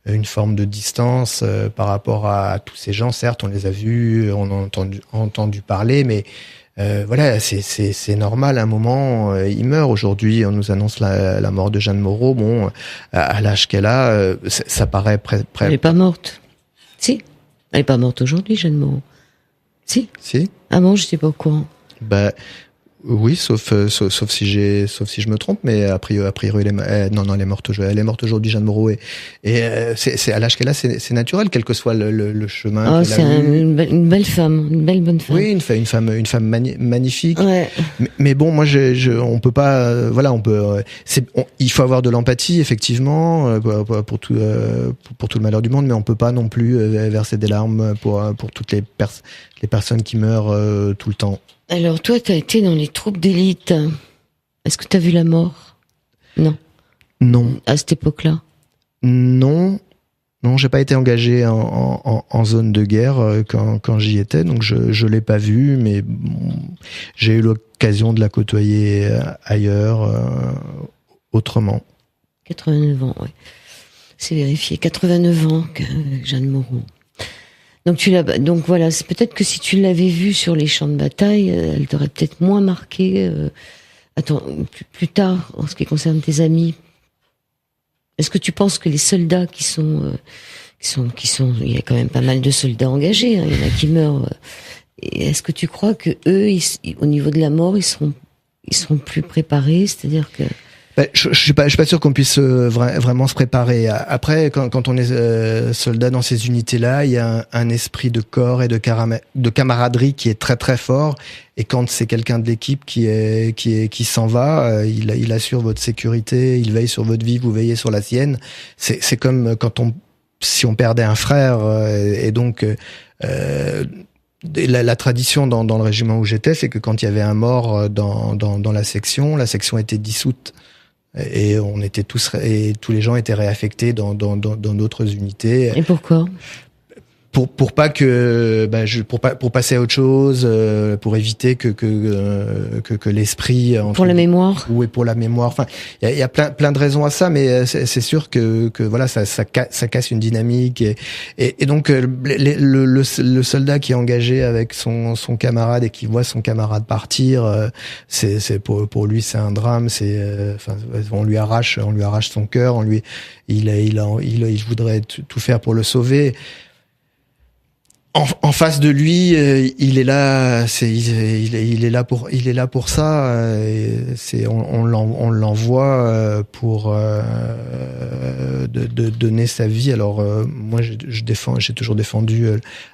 une forme de distance par rapport à tous ces gens. Certes, on les a vus, on a entendu parler, mais voilà, c'est normal. À un moment, il meurt. Aujourd'hui, on nous annonce la mort de Jeanne Moreau. Bon, à l'âge qu'elle a, ça paraît Elle est pas morte. Si, elle est pas morte aujourd'hui, Jeanne Moreau. Si. Ah bon, je sais pas au courant. Bah oui, sauf si je me trompe, mais a priori elle est morte aujourd'hui, Jeanne Moreau, et c'est à l'âge qu'elle a, c'est naturel, quel que soit le chemin. Oh, c'est une belle femme, une belle bonne femme. Oui, une femme magnifique. Ouais. Mais bon, moi on peut pas, voilà, il faut avoir de l'empathie effectivement pour tout le malheur du monde, mais on peut pas non plus verser des larmes pour toutes les personnes qui meurent tout le temps. Alors toi, t'as été dans les troupes d'élite. Est-ce que t'as vu la mort ? Non. Non. À cette époque-là ? Non, j'ai pas été engagé en zone de guerre quand j'y étais, donc je l'ai pas vu, mais bon, j'ai eu l'occasion de la côtoyer ailleurs, autrement. 89 ans, oui. C'est vérifié. 89 ans, Jeanne Moreau. Donc voilà, c'est peut-être que si tu l'avais vue sur les champs de bataille, elle t'aurait peut-être moins marqué. Plus tard, en ce qui concerne tes amis, est-ce que tu penses que les soldats qui sont, il y a quand même pas mal de soldats engagés, hein, il y en a qui meurent. Est-ce que tu crois que eux, au niveau de la mort, ils seront plus préparés, c'est-à-dire que je suis pas sûr qu'on puisse vraiment se préparer. Après, quand on est soldat dans ces unités-là, il y a un esprit de corps et de camaraderie qui est très très fort. Et quand c'est quelqu'un de l'équipe qui s'en va, il assure votre sécurité, il veille sur votre vie, vous veillez sur la sienne. C'est comme si on perdait un frère. Et donc la tradition dans le régiment où j'étais, c'est que quand il y avait un mort dans la section était dissoute. Et tous les gens étaient réaffectés dans d'autres unités. Et pourquoi ? Pour pas que pour passer à autre chose, pour éviter que l'esprit pour la mémoire. Oui, pour la mémoire. Enfin, il y a plein de raisons à ça, mais c'est sûr que voilà, ça casse une dynamique et donc le soldat qui est engagé avec son camarade et qui voit son camarade partir, c'est pour lui c'est un drame. On lui arrache son cœur, il voudrait tout faire pour le sauver. En face de lui, il est là, il est là pour ça. On l'envoie pour de donner sa vie. Alors moi, j'ai toujours défendu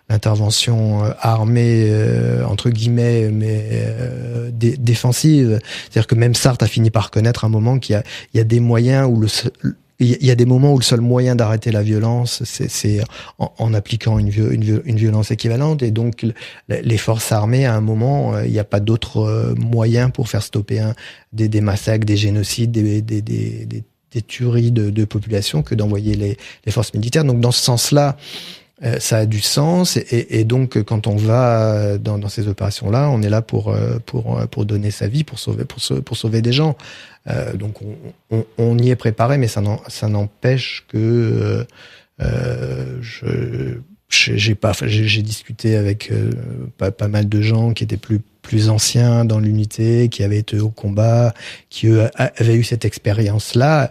l'intervention armée entre guillemets, mais défensive. C'est-à-dire que même Sartre a fini par reconnaître un moment qu'il y a des moyens où il y a des moments où le seul moyen d'arrêter la violence, c'est en appliquant une violence équivalente. Et donc, les forces armées, à un moment, il n'y a pas d'autre moyen pour faire stopper des massacres, des génocides, des tueries de population que d'envoyer les forces militaires. Donc, dans ce sens-là, ça a du sens. Et donc, quand on va dans ces opérations-là, on est là pour donner sa vie, pour sauver des gens. Donc on y est préparé, mais ça n'empêche que j'ai discuté avec pas mal de gens qui étaient plus plus anciens dans l'unité, qui avaient été au combat, qui eux avaient eu cette expérience-là.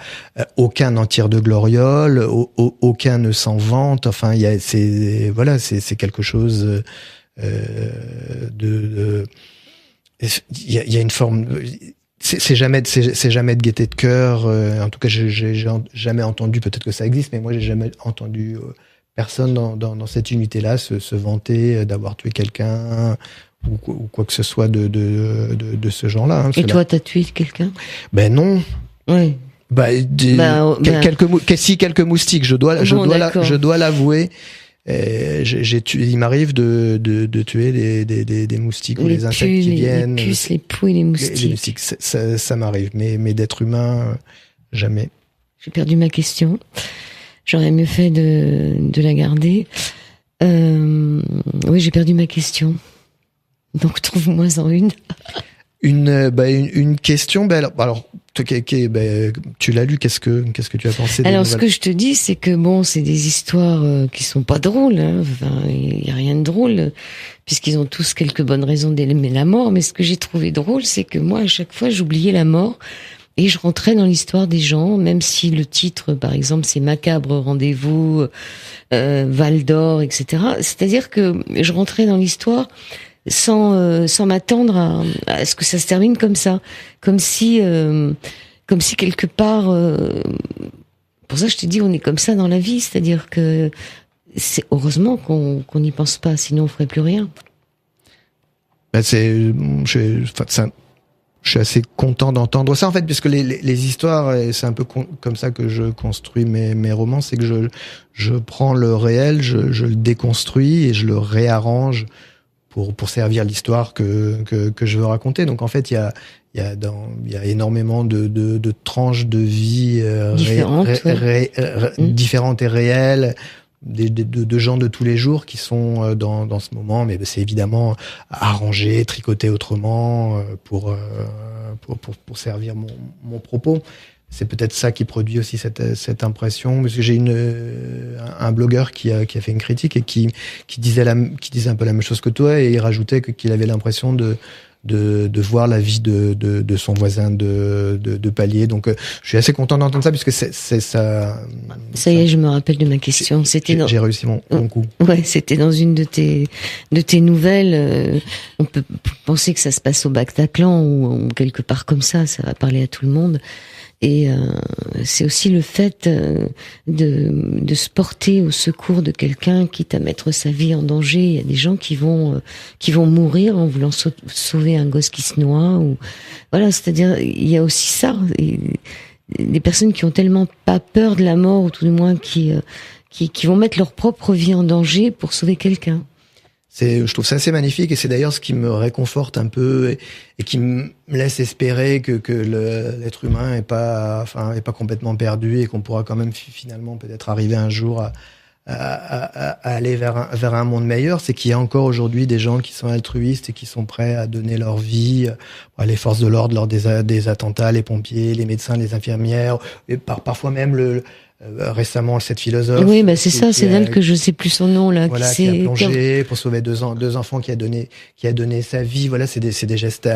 Aucun n'en tire de gloriole, aucun ne s'en vante. Enfin, c'est quelque chose il y a une forme. C'est jamais de gaieté de cœur. En tout cas, j'ai jamais entendu. Peut-être que ça existe, mais moi, j'ai jamais entendu personne dans cette unité-là se vanter d'avoir tué quelqu'un ou quoi que ce soit de ce genre-là. Hein, et toi, t'as tué quelqu'un? Ben non. Oui. Quelques moustiques. Je dois l'avouer. Il m'arrive de tuer des moustiques ou les insectes qui viennent. Les puces, les poux et les moustiques. Les moustiques, ça m'arrive, mais d'être humain, jamais. J'ai perdu ma question. J'aurais mieux fait de la garder. Oui, j'ai perdu ma question. Donc trouve-moi en une. Une question. Alors tu l'as lu. Qu'est-ce que tu as pensé? Alors, ce que je te dis, c'est que bon, c'est des histoires qui sont pas drôles. Hein. Enfin, il y a rien de drôle, puisqu'ils ont tous quelques bonnes raisons d'aimer la mort. Mais ce que j'ai trouvé drôle, c'est que moi, à chaque fois, j'oubliais la mort et je rentrais dans l'histoire des gens, même si le titre, par exemple, c'est Macabre Rendez-vous, Val d'Or, etc. C'est-à-dire que je rentrais dans l'histoire sans m'attendre à ce que ça se termine comme ça, comme si quelque part, pour ça je te dis, on est comme ça dans la vie, c'est-à-dire que c'est heureusement qu'on n'y pense pas, sinon on ferait plus rien. Je suis assez content d'entendre ça en fait, puisque les histoires, et c'est un peu comme ça que je construis mes romans, c'est que je prends le réel, je le déconstruis et je le réarrange pour servir l'histoire que je veux raconter. Donc en fait, il y a énormément de tranches de vie différentes et réelles, de gens de tous les jours qui sont dans ce moment, mais c'est évidemment arrangé, tricoté autrement pour servir mon propos. C'est peut-être ça qui produit aussi cette impression, parce que j'ai un blogueur qui a fait une critique et qui disait un peu la même chose que toi, et il rajoutait qu'il avait l'impression de voir la vie de son voisin de palier. Donc je suis assez content d'entendre ça, puisque c'est ça. Ça y est, je me rappelle de ma question. J'ai réussi mon coup. Ouais, c'était dans une de tes nouvelles. On peut penser que ça se passe au Bataclan ou quelque part comme ça va parler à tout le monde. Et c'est aussi le fait de se porter au secours de quelqu'un, quitte à mettre sa vie en danger. Il y a des gens qui vont mourir en voulant sauver un gosse qui se noie. Ou voilà, c'est-à-dire il y a aussi ça. Des personnes qui ont tellement pas peur de la mort, ou tout du moins qui vont mettre leur propre vie en danger pour sauver quelqu'un. Je trouve ça assez magnifique, et c'est d'ailleurs ce qui me réconforte un peu et qui me laisse espérer que l'être humain est pas complètement perdu, et qu'on pourra quand même finalement peut-être arriver un jour à aller vers un monde meilleur. C'est qu'il y a encore aujourd'hui des gens qui sont altruistes et qui sont prêts à donner leur vie, les forces de l'ordre lors des attentats, les pompiers, les médecins, les infirmières, et parfois même récemment cette philosophe. Oui, c'est ça, c'est d'elle que je sais plus son nom là. Voilà, qui a plongé pour sauver deux enfants, qui a donné sa vie. Voilà, c'est des gestes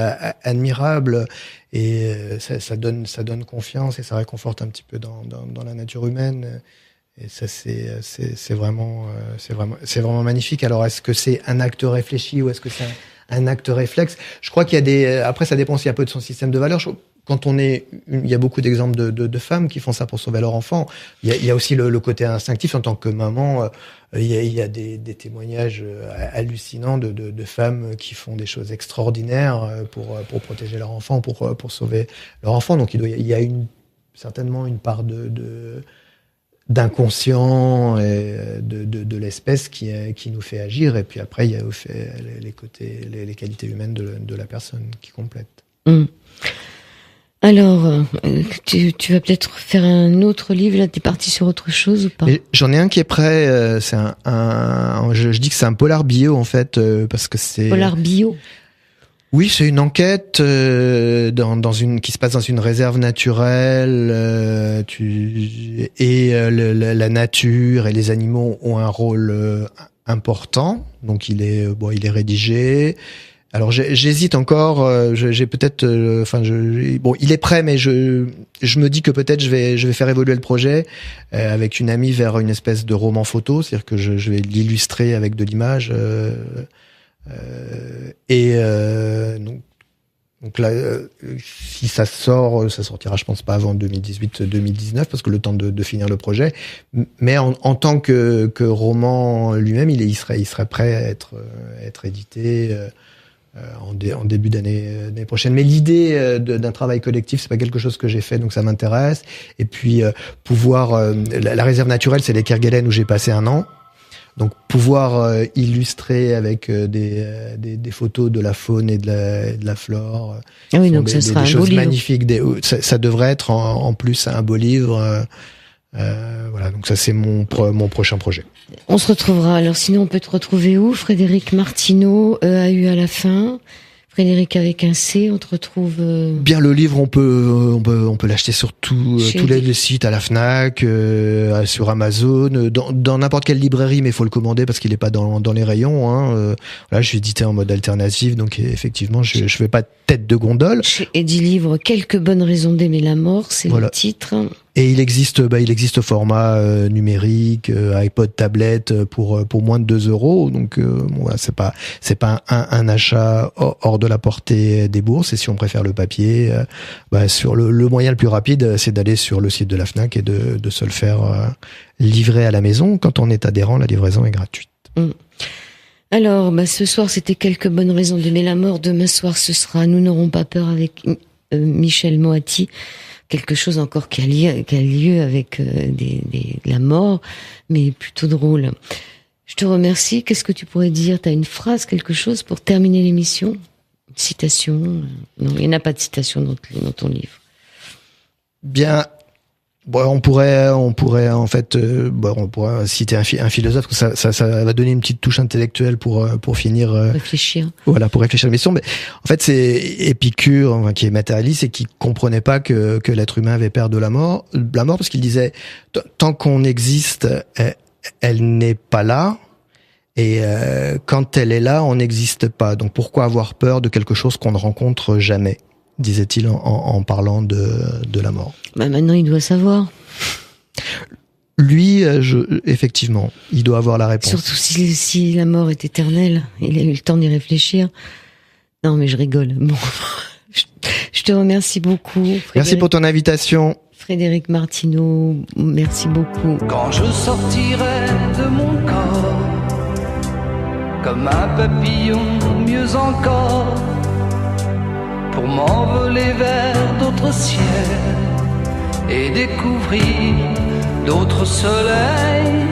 admirables, et ça donne confiance, et ça réconforte un petit peu dans la nature humaine. Et ça, c'est vraiment magnifique. Alors, est-ce que c'est un acte réfléchi, ou est-ce que c'est un acte réflexe? Je crois qu'il y a après, ça dépend aussi un peu de son système de valeurs. Quand il y a beaucoup d'exemples de femmes qui font ça pour sauver leur enfant. Il y a aussi le côté instinctif en tant que maman. Il y a des témoignages hallucinants de femmes qui font des choses extraordinaires pour protéger leur enfant, pour sauver leur enfant. Donc il y a certainement une part d'inconscient et de l'espèce qui nous fait agir. Et puis après, il y a les qualités humaines de la personne qui complètent. Alors, tu vas peut-être faire un autre livre, là, t'es parti sur autre chose ou pas? J'en ai un qui est prêt, c'est je dis que c'est un polar bio, en fait, parce que c'est... Polar bio? Oui, c'est une enquête qui se passe dans une réserve naturelle, la nature et les animaux ont un rôle important, donc il est rédigé. Alors j'hésite encore. J'ai peut-être, bon, il est prêt, mais je me dis que peut-être je vais faire évoluer le projet avec une amie vers une espèce de roman photo, c'est-à-dire que je vais l'illustrer avec de l'image donc là, si ça sort, ça sortira, je pense pas avant 2018-2019, parce que le temps de finir le projet. Mais en tant que roman lui-même, il serait prêt à être édité. En début d'année prochaine. Mais l'idée d'un travail collectif, c'est pas quelque chose que j'ai fait, donc ça m'intéresse. Et puis pouvoir la réserve naturelle, c'est les Kerguelen où j'ai passé 1 an. Donc pouvoir illustrer avec des photos de la faune et de la flore. Ah oui, donc ça sera des un beau choses livre. magnifiques. Ça devrait être en plus un beau livre. Voilà, donc ça c'est mon prochain projet. On se retrouvera. Alors sinon, on peut te retrouver où? Frédéric Martineau, EAU à la fin. Frédéric avec un C, on te retrouve... Bien, le livre, on peut l'acheter sur tous les sites, à la Fnac, sur Amazon, dans n'importe quelle librairie, mais il faut le commander parce qu'il est pas dans les rayons. Là, je suis édité en mode alternatif, donc effectivement, je fais pas tête de gondole. Chez Eddy Livre, quelques bonnes raisons d'aimer la mort, c'est le titre. Et il existe au format numérique, iPod, tablette pour moins de 2 €. Donc voilà, c'est pas un achat hors de la portée des bourses. Et si on préfère le papier, sur le moyen le plus rapide, c'est d'aller sur le site de la Fnac et de se le faire livrer à la maison. Quand on est adhérent, la livraison est gratuite. Alors, ce soir, c'était quelques bonnes raisons d'aimer la mort. Demain soir, ce sera Nous n'aurons pas peur avec Michel Moati. Quelque chose encore qui a lieu avec la mort, mais plutôt drôle. Je te remercie. Qu'est-ce que tu pourrais dire? T'as une phrase, quelque chose pour terminer l'émission? Une citation? Non, il n'y en a pas de citation dans ton livre. Bien. Bon, on pourrait en fait, on pourrait citer un philosophe, que ça va donner une petite touche intellectuelle pour finir. Réfléchir. Voilà, pour réfléchir à l'émission. Mais en fait, c'est Épicure, qui est matérialiste et qui comprenait pas que l'être humain avait peur de la mort, parce qu'il disait tant qu'on existe, elle n'est pas là. Et quand elle est là, on n'existe pas. Donc pourquoi avoir peur de quelque chose qu'on ne rencontre jamais, disait-il en parlant de la mort. Maintenant, il doit savoir. Lui, effectivement, il doit avoir la réponse. Surtout si la mort est éternelle. Il a eu le temps d'y réfléchir. Non, mais je rigole. Bon, je te remercie beaucoup. Merci pour ton invitation. Frédéric Martineau, merci beaucoup. Quand je sortirai de mon corps, comme un papillon, mieux encore, pour m'envoler vers d'autres ciels et découvrir d'autres soleils.